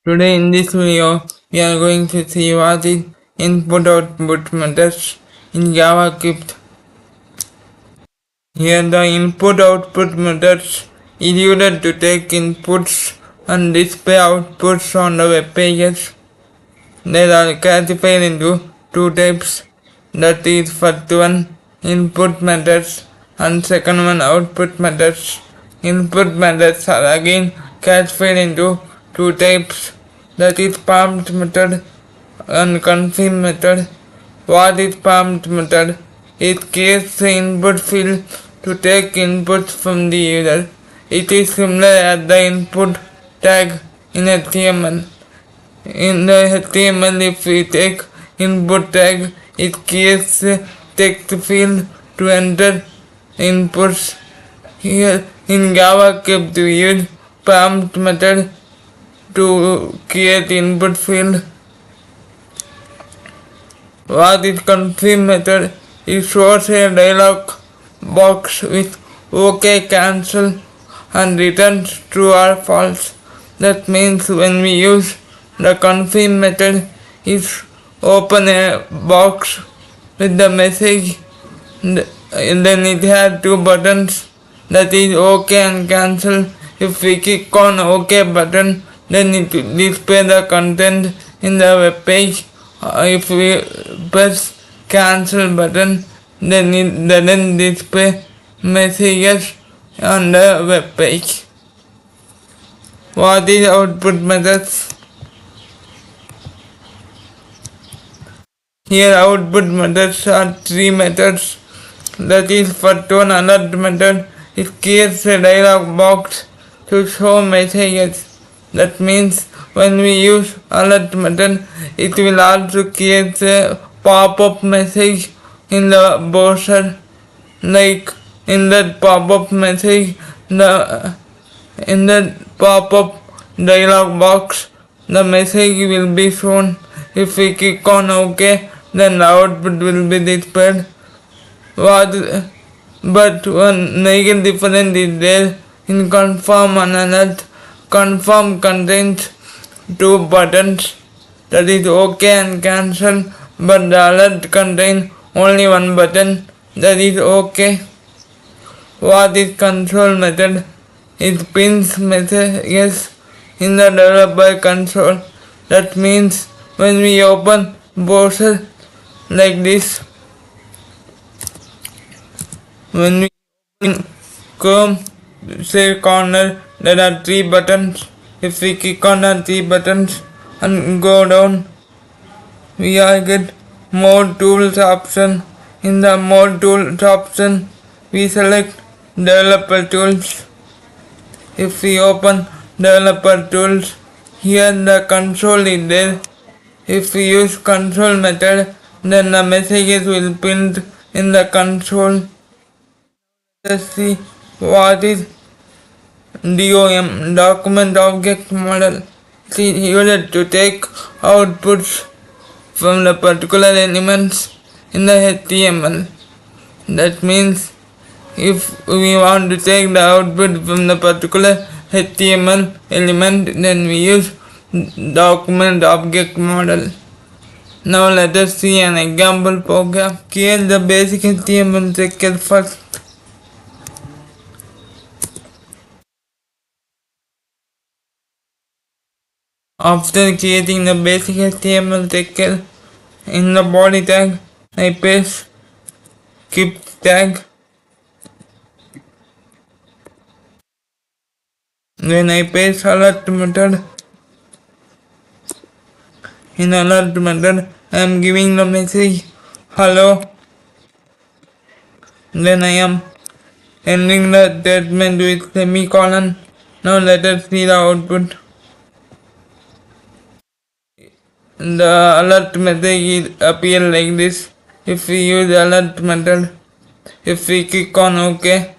Today in this video, we are going to see what is input-output methods in JavaScript. Here the input-output methods is used to take inputs and display outputs on the web pages. They are classified into two types, that is first one input methods and second one output methods. Input methods are again classified into two types, that is prompt method and confirm method. What is prompt method? It creates the input field to take inputs from the user. It is similar as the input tag in HTML. In the HTML, if we take input tag, it creates a text field to enter inputs. Here in JavaScript, we use prompt method to create input field. What is confirm method? It shows a dialog box with OK, cancel and returns true or false. That means when we use the confirm method, it open a box with the message, and then it has two buttons, that is OK and cancel. If we click on OK button, then it will display the content in the web page. If we press cancel button, then it doesn't display messages on the web page. What is output methods? Here output methods are three methods. That is first one alert method. It creates a dialog box to show messages. That means when we use alert method, it will also create a pop-up message in the browser. Like in that pop-up message, in that pop-up dialog box, the message will be shown. If we click on OK, then the output will be displayed. But one major difference is there in confirm and alert. Confirm contains two buttons, that is OK and cancel, but the alert contains only one button, that is OK. What is control method? It prints messages in the developer console. That means when we open browser like this, when we open Chrome, say corner, there are three buttons. If we click on the three buttons and go down, we are get more tools option. In the more tools option, we select developer tools. If we open developer tools, here the console is there. If we use control method, then the messages will print in the console. Let's see what is DOM, document object model. It is used to take outputs from the particular elements in the HTML. That means if we want to take the output from the particular HTML element, then we use document object model. Now let us see an example program. Create the basic HTML ticket first. After creating the basic HTML ticket, in the body tag, I paste keep tag. Then I paste alert method. In alert method, I am giving the message hello. Then I am ending the statement with semicolon. Now let us see the output. The alert message appear like this. If we use alert method, if we click on OK,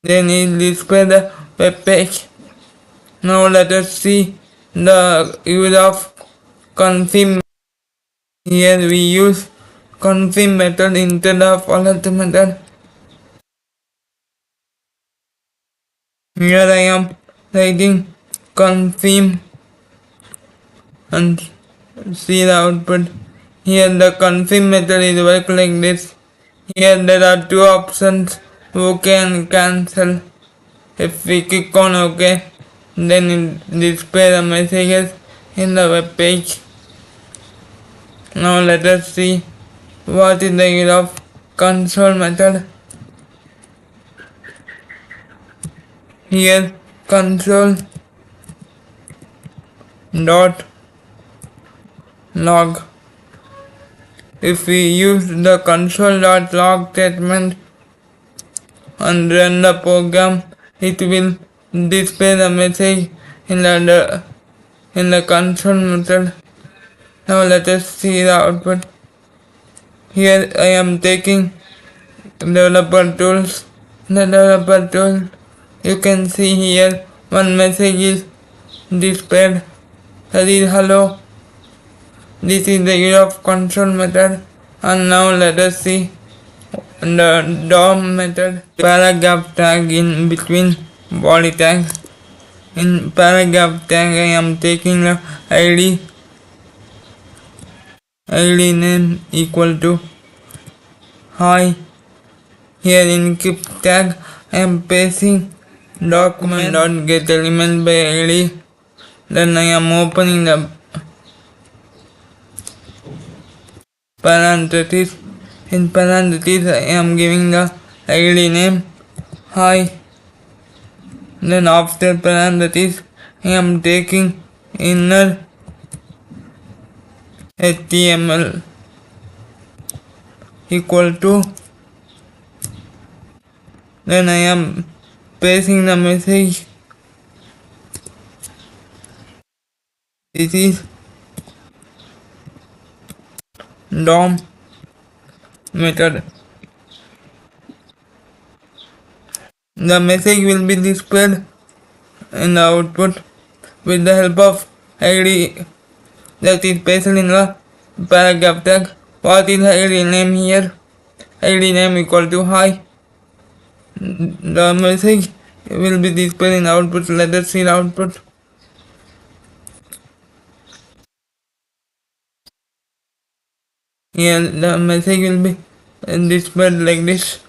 then it displays the web page. Now let us see the use of confirm. Here we use confirm method instead of alert method. Here I am writing confirm and see the output. Here the confirm method is work like this. Here there are two options, OK and cancel. If we click on OK, then it displays the messages in the web page. Now let us see what is the use of console method. Here console dot log. If we use the console.log statement and run the program, it will display the message in the console method. Now let us see the output. Here I am taking developer tools. The developer tool, you can see here one message is displayed, that is hello. This is the use of console method. And now let us see the DOM method. Paragraph tag in between body tag. In paragraph tag I am taking the ID name equal to hi. Here in keep tag I am pasting document.get element by ID. Then I am opening the parentheses. In parentheses I am giving the ID name hi. Then after parentheses I am taking inner HTML equal to, then I am pasting the message. This is DOM method. The message will be displayed in the output with the help of ID that is pasted in the paragraph tag. What is the ID name here? ID name equal to hi. The message will be displayed in the output. Let us see the output. Here the message will be displayed like this.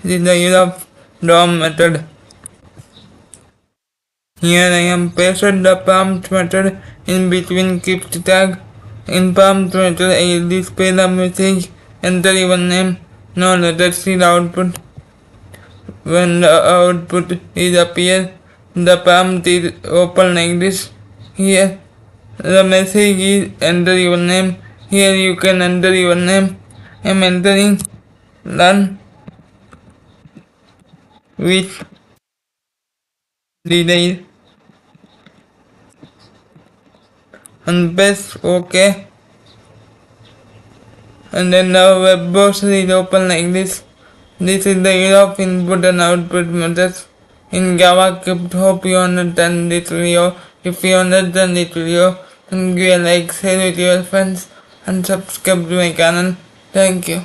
This is the use of DOM method. Here I am pasted the prompt method in between keep tag. In prompt method I will display the message, enter your name. Now let us see the output. When the output is appear, the prompt is open like this. Here the message is enter your name. Here you can enter your name. I am entering learn which did I and press OK. And then the web browser is open like this. This is the use of input and output methods in JavaScript. Hope you understand this video. If you understand this video, then give a like, share with your friends and subscribe to my channel. Thank you.